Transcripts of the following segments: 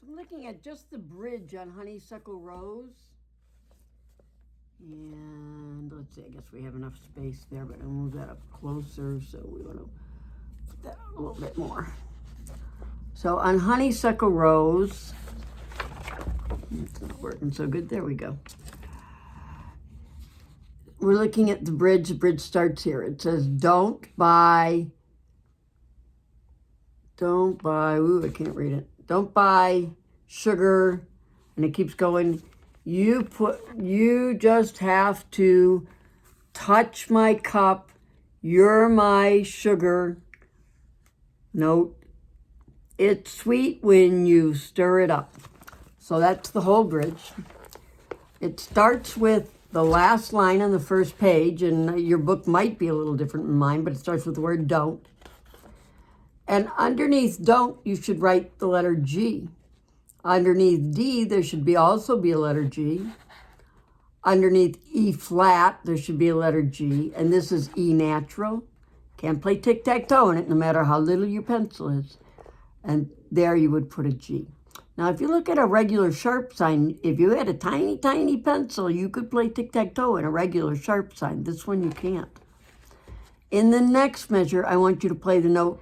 I'm looking at just the bridge on Honeysuckle Rose. And let's see, I guess we have enough space there, but I'll move that up closer, so we want to put that a little bit more. So on Honeysuckle Rose, it's not working so good. There we go. We're looking at the bridge. The bridge starts here. It says, don't buy, ooh, I can't read it. Don't buy sugar, and it keeps going. You just have to touch my cup. You're my sugar. Note, it's sweet when you stir it up. So that's the whole bridge. It starts with the last line on the first page, and your book might be a little different than mine, but it starts with the word don't. And underneath don't, you should write the letter G. Underneath D, there should also be a letter G. Underneath E flat, there should be a letter G. And this is E natural. Can't play tic-tac-toe in it, no matter how little your pencil is. And there you would put a G. Now, if you look at a regular sharp sign, if you had a tiny, tiny pencil, you could play tic-tac-toe in a regular sharp sign. This one you can't. In the next measure, I want you to play the note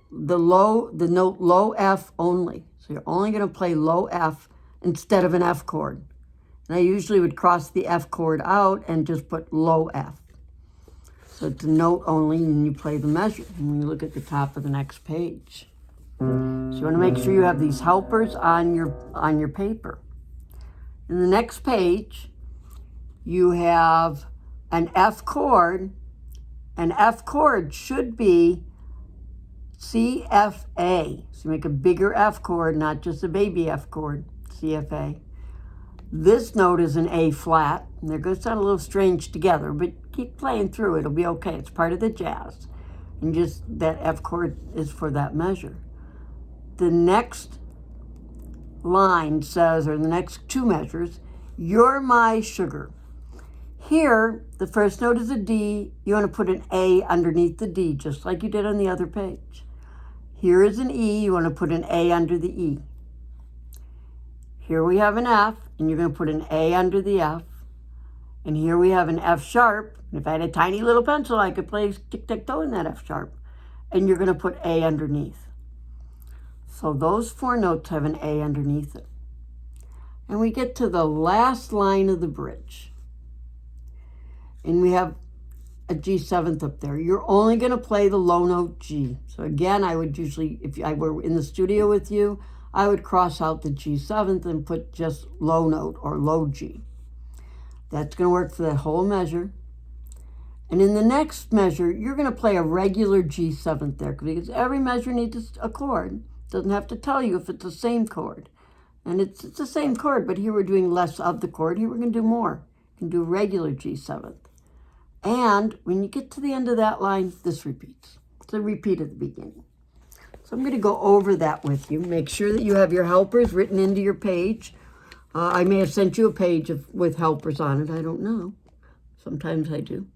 low F only. So you're only going to play low F instead of an F chord. And I usually would cross the F chord out and just put low F. So it's a note only, and you play the measure. And you look at the top of the next page. So you want to make sure you have these helpers on your paper. In the next page, you have an F chord. An F chord should be CFA. So you make a bigger F chord, not just a baby F chord, CFA. This note is an A flat, and they're going to sound a little strange together, but keep playing through. It'll be okay. It's part of the jazz. And just that F chord is for that measure. The next line says, or the next two measures, you're my sugar. Here, the first note is a D. You want to put an A underneath the D, just like you did on the other page. Here is an E. You want to put an A under the E. Here we have an F, and you're going to put an A under the F. And here we have an F sharp. If I had a tiny little pencil, I could play tic-tac-toe in that F sharp. And you're going to put A underneath. So those four notes have an A underneath it. And we get to the last line of the bridge. And we have a G7th up there. You're only going to play the low note G. So again, I would usually, if I were in the studio with you, I would cross out the G7th and put just low note or low G. That's going to work for that whole measure. And in the next measure, you're going to play a regular G7th there, because every measure needs a chord. It doesn't have to tell you if it's the same chord. And it's the same chord, but here we're doing less of the chord. Here we're going to do more. You can do a regular G7th. And when you get to the end of that line, this repeats. It's a repeat at the beginning. So I'm going to go over that with you. Make sure that you have your helpers written into your page. I may have sent you a page with helpers on it. I don't know. Sometimes I do.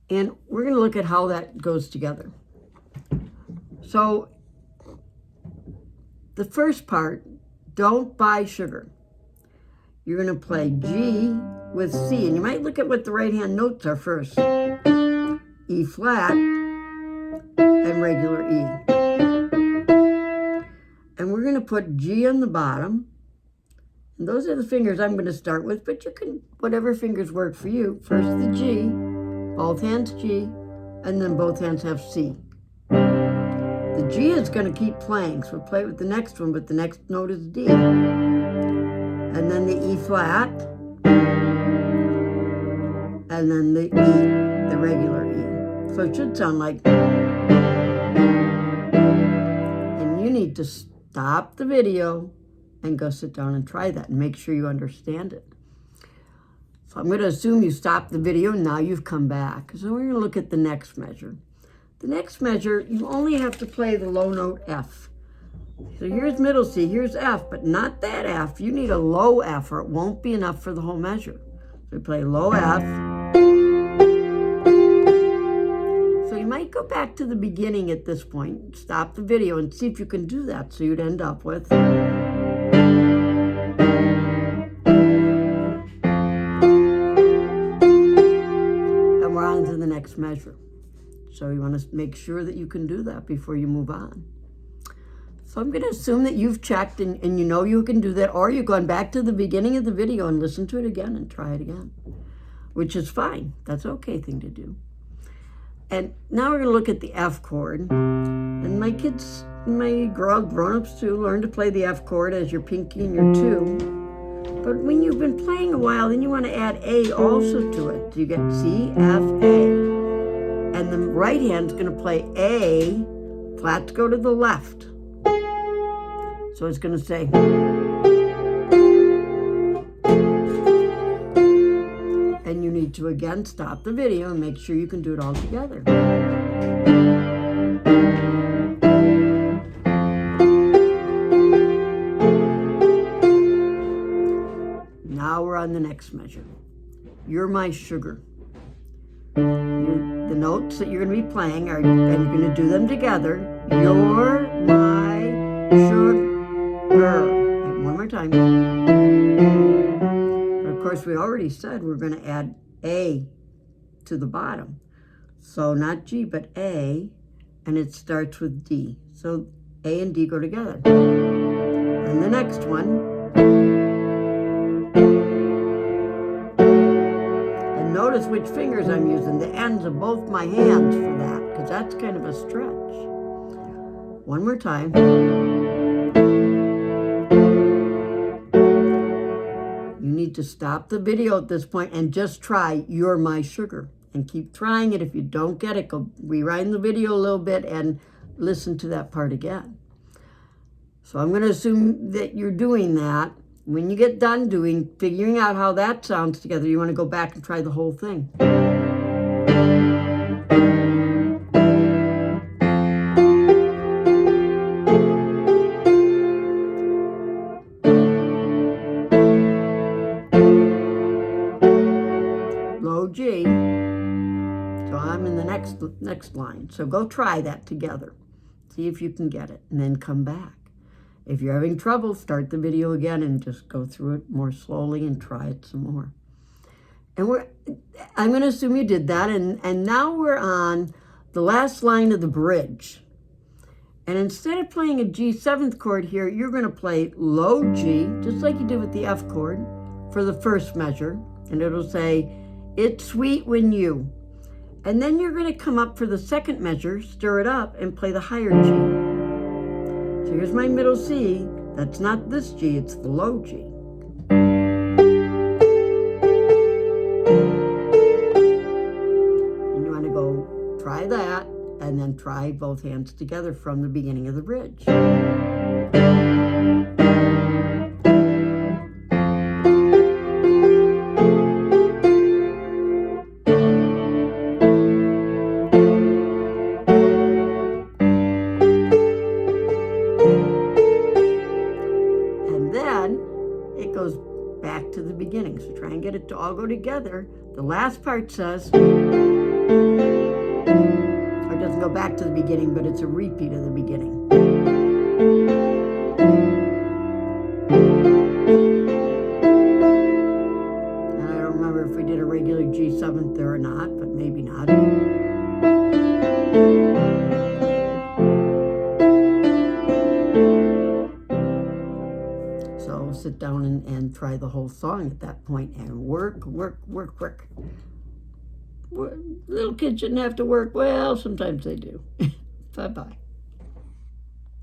And we're going to look at how that goes together. So the first part, don't buy sugar. You're going to play G with C, and you might look at what the right-hand notes are first. E flat and regular E. And we're going to put G on the bottom. And those are the fingers I'm going to start with, but you can, whatever fingers work for you. First the G, both hands G, and then both hands have C. The G is going to keep playing, so we'll play it with the next one, but the next note is D. And then the E flat, and then the E, the regular E. So it should sound like, and you need to stop the video and go sit down and try that and make sure you understand it. So I'm going to assume you stopped the video and now you've come back. So we're going to look at the next measure. The next measure, you only have to play the low note F. So here's middle C, here's F, but not that F. You need a low F or it won't be enough for the whole measure. So we play low F. So you might go back to the beginning at this point, stop the video and see if you can do that. So you'd end up with And we're on to the next measure. So you want to make sure that you can do that before you move on. So I'm going to assume that you've checked and you know you can do that, or you've gone back to the beginning of the video and listened to it again and try it again, which is fine. That's an okay thing to do. And now we're going to look at the F chord. And my kids, my grown-ups too, learn to play the F chord as your pinky and your 2. But when you've been playing a while, then you want to add A also to it. So you get C, F, A. And the right hand's going to play A, flats go to the left. So it's going to say, and you need to again stop the video and make sure you can do it all together. Now we're on the next measure. You're my sugar. The notes that you're going to be playing are, and you're going to do them together. You're my sugar. One more time. But of course, we already said we're going to add A to the bottom. So not G, but A, and it starts with D. So A and D go together. And the next one. And notice which fingers I'm using, the ends of both my hands for that, because that's kind of a stretch. One more time. You need to stop the video at this point and just try You're My Sugar. And keep trying it. If you don't get it, go rewind the video a little bit and listen to that part again. So I'm going to assume that you're doing that. When you get done figuring out how that sounds together, you want to go back and try the whole thing. Low G. So I'm in the next line. So go try that together. See if you can get it, and then come back. If you're having trouble, start the video again and just go through it more slowly and try it some more. And I'm going to assume you did that, and now we're on the last line of the bridge. And instead of playing a G7th chord here, you're going to play low G, just like you did with the F chord, for the first measure. And it'll say, it's sweet when you. And then you're going to come up for the second measure, stir it up, and play the higher G. So here's my middle C. That's not this G, it's the low G. And you want to go try that, and then try both hands together from the beginning of the bridge. It goes back to the beginning. So try and get it to all go together. The last part says, or it doesn't go back to the beginning, but it's a repeat of the beginning. And I don't remember if we did a regular G7th there or not, but maybe not. So sit down and try the whole song at that point and work. Little kids shouldn't have to work. Well, sometimes they do. Bye-bye.